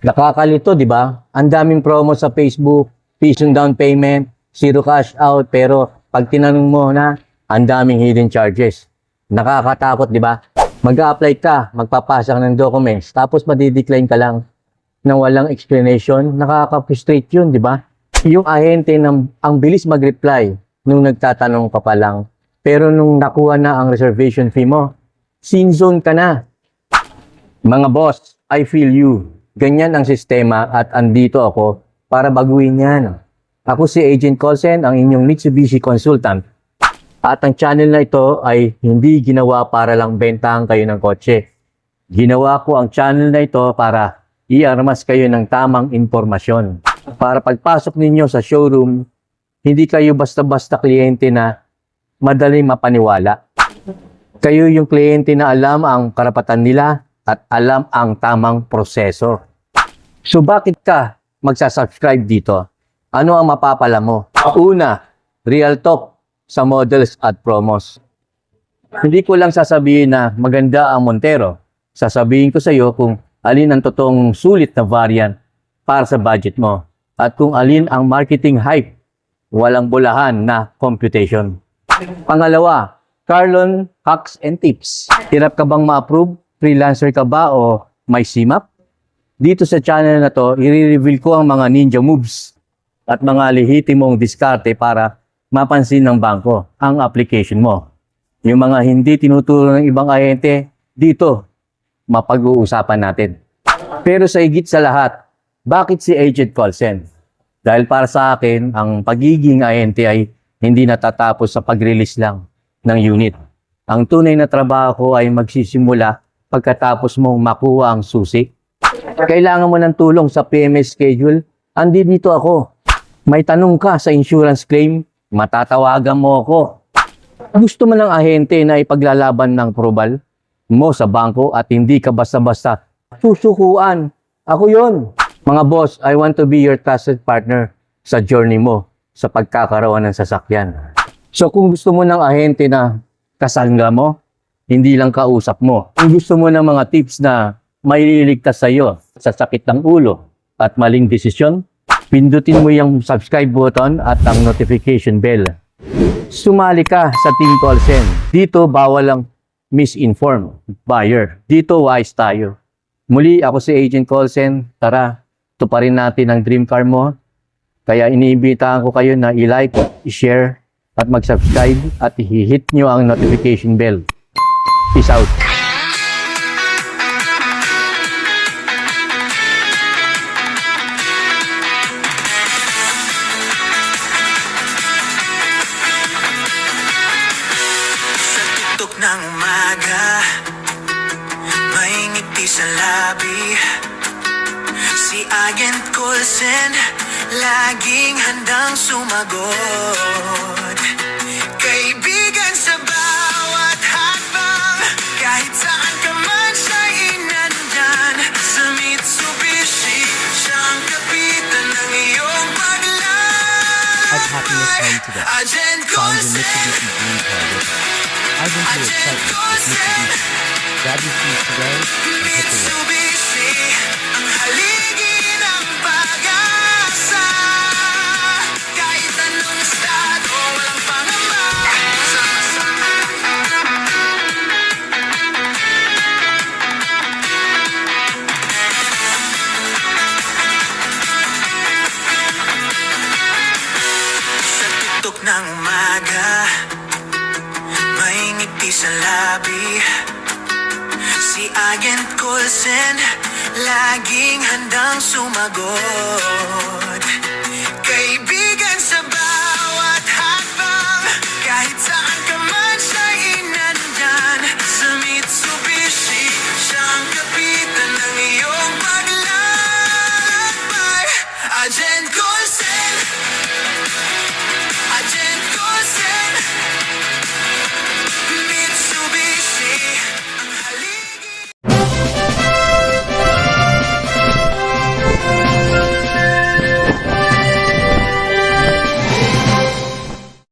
Nakakalito, di ba? Ang daming promo sa Facebook, pisong down payment, zero cash out, pero pag tinanong mo na, ang daming hidden charges. Nakakatakot, di ba? Mag-a-apply ka, magpapasa ka ng documents, tapos madidecline ka lang nang walang explanation. Nakaka-frustrate yun, di ba? Yung ahente ang bilis mag-reply nung nagtatanong ka pa lang. Pero nung nakuha na ang reservation fee mo, sin zone ka na. Mga boss, I feel you. Ganyan ang sistema at andito ako para baguhin yan. Ako si Agent Colsen, ang inyong Mitsubishi consultant. At ang channel na ito ay hindi ginawa para lang bentahan kayo ng kotse. Ginawa ko ang channel na ito para i-armas kayo ng tamang impormasyon. Para pagpasok ninyo sa showroom, hindi kayo basta-basta kliyente na madaling mapaniwala. Kayo yung kliyente na alam ang karapatan nila at alam ang tamang proseso. So bakit ka magsasubscribe dito? Ano ang mapapala mo? Una, real talk sa models at promos. Hindi ko lang sasabihin na maganda ang Montero. Sasabihin ko sa iyo kung alin ang totoong sulit na variant para sa budget mo at kung alin ang marketing hype, walang bulahan na computation. Pangalawa, Carlon Hacks and Tips. Hirap ka bang ma-approve? Freelancer ka ba o may CMAP? Dito sa channel na to, i-reveal ko ang mga ninja moves at mga lehitimong diskarte para mapansin ng bangko ang application mo. Yung mga hindi tinuturo ng ibang ahente, dito mapag-uusapan natin. Pero sa higit sa lahat, bakit si Agent Colsen? Dahil para sa akin, ang pagiging ahente ay hindi natatapos sa pag-release lang ng unit. Ang tunay na trabaho ko ay magsisimula pagkatapos mong makuha ang susi. Kailangan mo ng tulong sa PMS schedule, andito ako. May tanong ka sa insurance claim, matatawagan mo ako. Gusto mo ng ahente na ipaglalaban ng approval mo sa bangko at hindi ka basta-basta susukuan. Ako yon. Mga boss, I want to be your trusted partner sa journey mo sa pagkakaroon ng sasakyan. So kung gusto mo ng ahente na kasangga mo, hindi lang kausap mo. Kung gusto mo ng mga tips na may liligtas sa iyo sa sakit ng ulo at maling desisyon, pindutin mo yung subscribe button at ang notification bell. Sumali ka sa Team Colsen. Dito bawal ang misinform buyer. Dito wise tayo. Muli ako si Agent Colsen. Tara, tuparin natin ang dream car mo. Kaya iniimbitahan ko kayo na i-like, i-share at mag-subscribe at i-hit nyo ang notification bell. Peace out. Sa tuktok ng umaga, may ngiti sa labi. Si Agent Colsen, laging handang sumagot. Kaibigan sa bawat hakbang, kahit saan ka man siya'y inandyan. Sa Mitsubishi, siya ang kapitan ng iyong paglalakbay. Have happiness home today. Agent Find your Colsen, Mitsubishi dream car with Agent excitement with Mitsubishi. Grab your keys today and hit the road. Mitsubishi, ang haligi ng pag-asa. Kahit anong estado, walang pangamba. Sa tuktok ng umaga, may ngiti sa labi. Si Agent Colsen, laging handang sumagot. Kaibigan sa